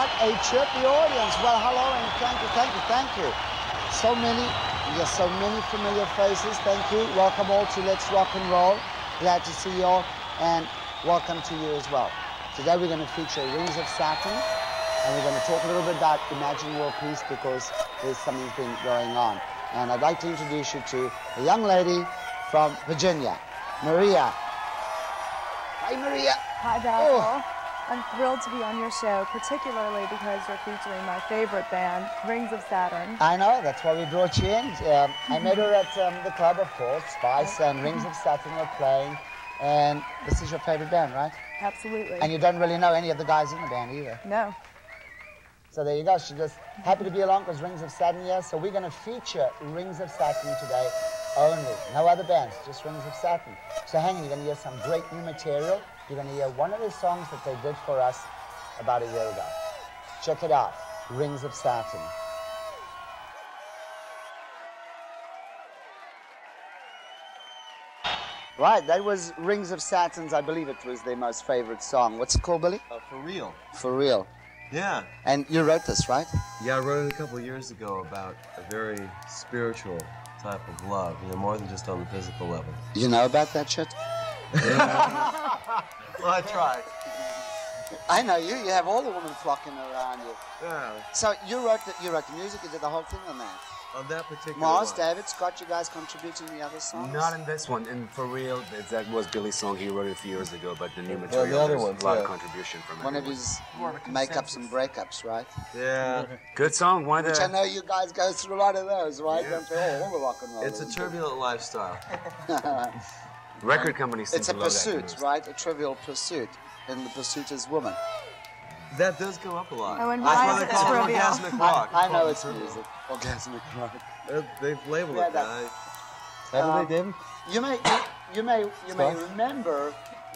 got a chirpy audience. Well, hello and thank you, thank you, thank you. So many, yes, so many familiar faces. Thank you. Welcome all to Let's Rock and Roll. Glad to see you all, and welcome to you as well. Today we're going to feature Rings of Saturn, and we're going to talk a little bit about Imagine World Peace because there's something's been going on. And I'd like to introduce you to a young lady from Virginia, Maria. Hi, Maria. Hi, Basil. Oh. I'm thrilled to be on your show, particularly because you're featuring my favorite band, Rings of Saturn. I know, that's why we brought you in. I met her at the club, of course. Spice and Rings of Saturn were playing. And this is your favorite band, right? Absolutely. And you don't really know any of the guys in the band either. No. So there you go. She's just happy to be along because Rings of Saturn here. So we're going to feature Rings of Saturn today only. No other bands, just Rings of Saturn. So hang on, you're going to hear some great new material. You're going to hear one of the songs that they did for us about a year ago. Check it out, Rings of Saturn. Right, that was Rings of Saturn's, I believe it was their most favorite song. What's it called, Billy? For Real. For Real. Yeah. And you wrote this, right? Yeah, I wrote it a couple of years ago about a very spiritual type of love, you know, more than just on the physical level. You know about that shit? Yeah. Well, I tried. I know you. You have all the women flocking around you. Yeah. So you wrote the music, you did the whole thing on that. On that particular Marz, one. David, Scott, you guys contributing the other songs? Not in this one. And For Real, that was Billy's song. He wrote it a few years ago, but the new material, the other there's ones, a lot yeah. of contribution from One of everyone. his makeups and breakups, right? Yeah. Good song. One of Which the... I know you guys go through a lot of those, right? Yeah. Don't you? All the rock and roll. It's a turbulent lifestyle. Record companies seem It's a to love that pursuit, most. right? A trivial pursuit. And the pursuit is woman. That does go up a lot. Oh, and That's why why is they it call it trivial? orgasmic rock. I know called it's trivial. music. Orgasmic rock. They've labeled Yeah, it that- that. Haven't they, David? You may remember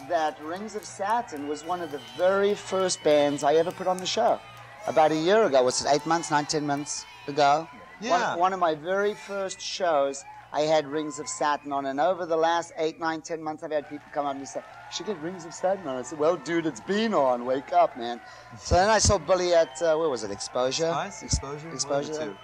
that Rings of Saturn was one of the very first bands I ever put on the show. About a year ago, was it 8 months, 9, 10 months ago? Yeah. One of my very first shows, I had Rings of Saturn on, and over the last 8, 9, 10 months, I've had people come up and say, "You should get Rings of Saturn on." I said, "Well, dude, it's been on. Wake up, man." So then I saw Billy at, where was it, Exposure? Nice, Exposure. Exposure. One of the two.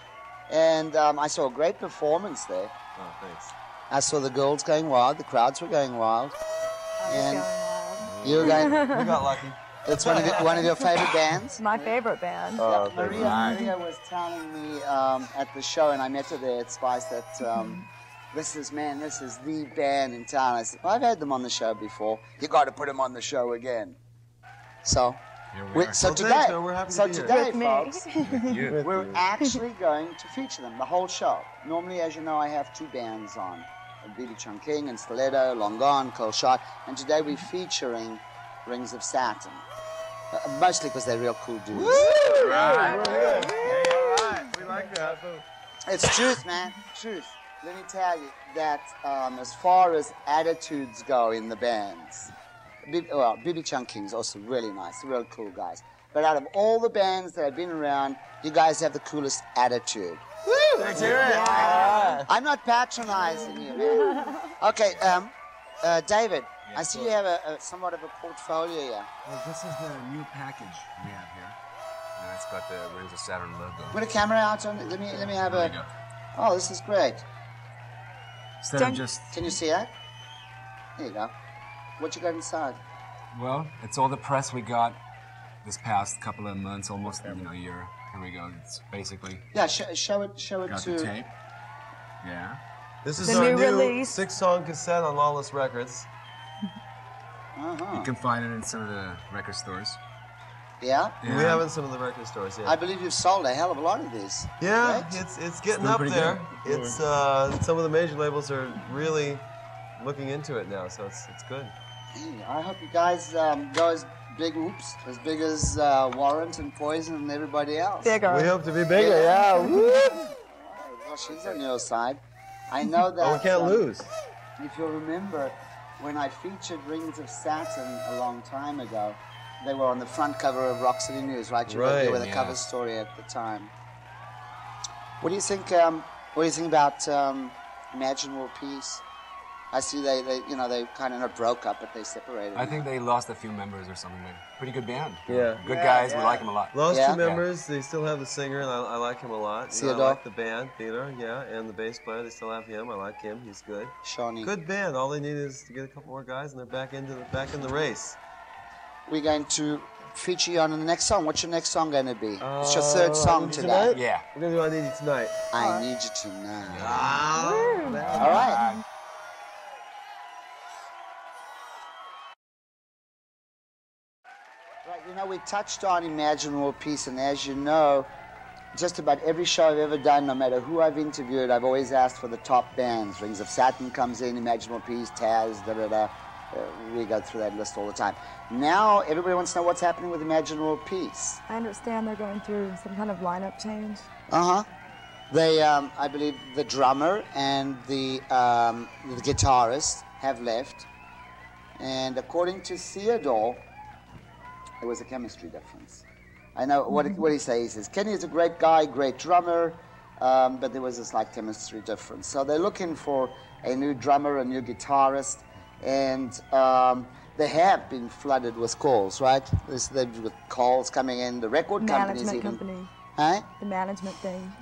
And I saw a great performance there. Oh, thanks. I saw the girls going wild, the crowds were going wild. I was And going wild. you were going, We got lucky. it's one of your favorite bands? My favorite band. Oh, Maria was telling me at the show, and I met her there at Spice, that this is the band in town. I said, well, I've had them on the show before. You got to put them on the show again. So, so Well, today, thanks, man. We're happy to be here. today, With me. folks, You. we're actually going to feature them, the whole show. Normally, as you know, I have 2 bands on. BB King and Stiletto, Long Gone, Cold Shot. And today we're featuring Rings of Saturn. Mostly because they're real cool dudes. Right. We like that. It's truth, man. Truth. Let me tell you that as far as attitudes go in the bands, BB King's also really nice, real cool guys. But out of all the bands that I've been around, you guys have the coolest attitude. Let's hear it. I'm not patronizing you, man. Okay, David, I see you have a somewhat of a portfolio here. Well, this is the new package we have here. And it's got the Rings of Saturn logo. Put a camera out on it. Let me have There you a. go. Oh, this is great. Instead of just... Can you see that? There you go. What you got inside? Well, it's all the press we got this past couple of months, almost a year. Here we go. It's basically Yeah, show it got to. the tape. Yeah. This is The our new new release. 6-song cassette on Lawless Records. Uh-huh. You can find it in some of the record stores. Yeah. We have it in some of the record stores, yeah. I believe you've sold a hell of a lot of these. Yeah, right? it's getting doing up pretty there. good. It's some of the major labels are really looking into it now, so it's good. Hey, I hope you guys go as big as Warrant and Poison and everybody else. Bigger. We hope to be bigger, yeah. Woo! Well, she's on your side. I know that. Oh, we can't lose. If you'll remember, when I featured Rings of Saturn a long time ago, they were on the front cover of Rock City News, right? You were with a cover story at the time. What do you think? What do you think about Imagine World Peace? I see they kind of not broke up, but they separated. I think they lost a few members or something. But pretty good band. Yeah. Good guys. We like them a lot. Lost Yeah? two members. They still have the singer, and I like him a lot. You know, I Theodore? like the band, Theodore, yeah, and the bass player. They still have him. I like him. He's good. Shawnee. Good band. All they need is to get a couple more guys, and they're back in the race. We're going to feature you on the next song. What's your next song going to be? It's your third song today. Tonight? Yeah. We're gonna do I Need You Tonight. I Need You Tonight. Ah, All right. Right, you know, we touched on Imagine World Peace, and as you know, just about every show I've ever done, no matter who I've interviewed, I've always asked for the top bands. Rings of Saturn comes in, Imagine World Peace, Taz, da-da-da. We go through that list all the time. Now, everybody wants to know what's happening with Imagine World Peace. I understand they're going through some kind of lineup change. Uh-huh. They, I believe the drummer and the guitarist have left. And according to Theodore, there was a chemistry difference. I know what he says. He says, Kenny is a great guy, great drummer, but there was a slight chemistry difference. So they're looking for a new drummer, a new guitarist, and they have been flooded with calls, right? With calls coming in, the record companies even. Management company. Huh? The management thing.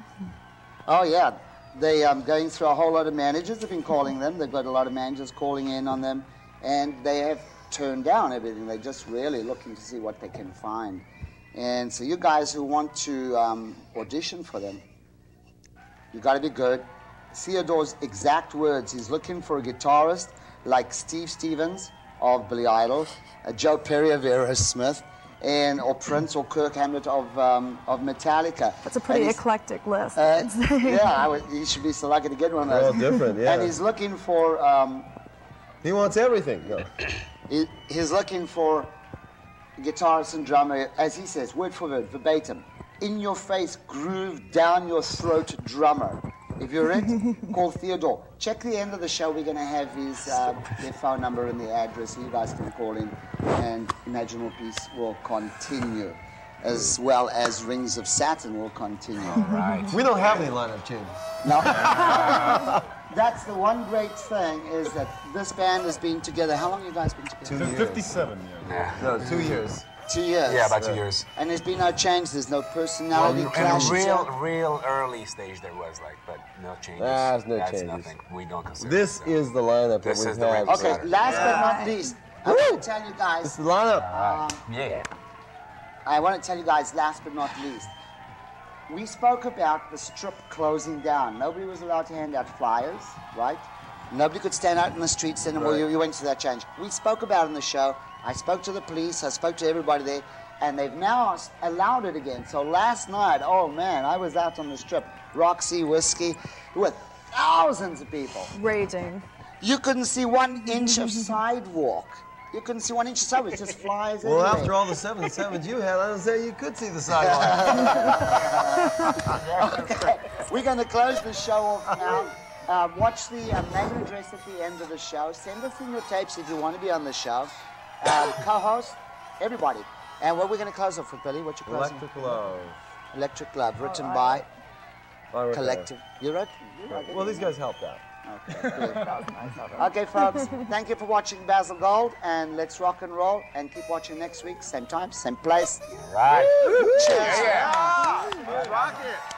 Oh, yeah. They going through a whole lot of managers have been calling them. They've got a lot of managers calling in on them, and they have turned down everything. They're just really looking to see what they can find. And so you guys who want to audition for them, you got to be good. Theodore's exact words, he's looking for a guitarist like Steve Stevens of Billy Idol, Joe Perry of Aerosmith, or Prince or Kirk Hammett of Metallica. That's a pretty eclectic list. Yeah, he should be so lucky to get one of they're all those. different, yeah. And he's looking for... He wants everything. No. He's looking for guitarist and drummer, as he says, word for word, verbatim, in your face, groove down your throat drummer. If you're it, call Theodore. Check the end of the show. We're going to have his their phone number and the address. You guys can call him, and Imagine World Peace will continue, as well as Rings of Saturn will continue. Right. We don't have any lineup changes. No. That's the one great thing, is that this band has been together. How long have you guys been together? 57 years. Yeah. No, 2 years. 2 years. Yeah, about 2 years. And there's been no change. There's no personality In a clash. real early stage there was, like, but no changes. There's no That's changes. nothing. We don't consider This it, so. is the lineup This that is we the have. Rings of Okay, last but not least, I want to tell you This guys. is the lineup. Yeah. I want to tell you guys, last but not least, we spoke about the strip closing down. Nobody was allowed to hand out flyers, right? Nobody could stand out in the streets and, well, you went through that change. We spoke about it in the show. I spoke to the police. I spoke to everybody there. And they've now allowed it again. So last night, oh man, I was out on the strip. Roxy, Whiskey, with thousands of people. Raging. You couldn't see 1 inch of sidewalk. You couldn't see 1 inch of sidewalk. It just flies Well, everywhere. after all the 7-7s you had, I don't say you could see the sidewalk. Okay, we're going to close the show off now. Watch the name and address at the end of the show. Send us in your tapes if you want to be on the show. Co-host, everybody. And what we're going to close off with, Billy? What you closing? Electric Love. Electric Love, written by Collective. You wrote? Well, these guys helped out. Okay, good. Okay, folks, thank you for watching Basil Gold, and let's rock and roll, and keep watching next week, same time, same place. Right. Cheers. Let's rock it.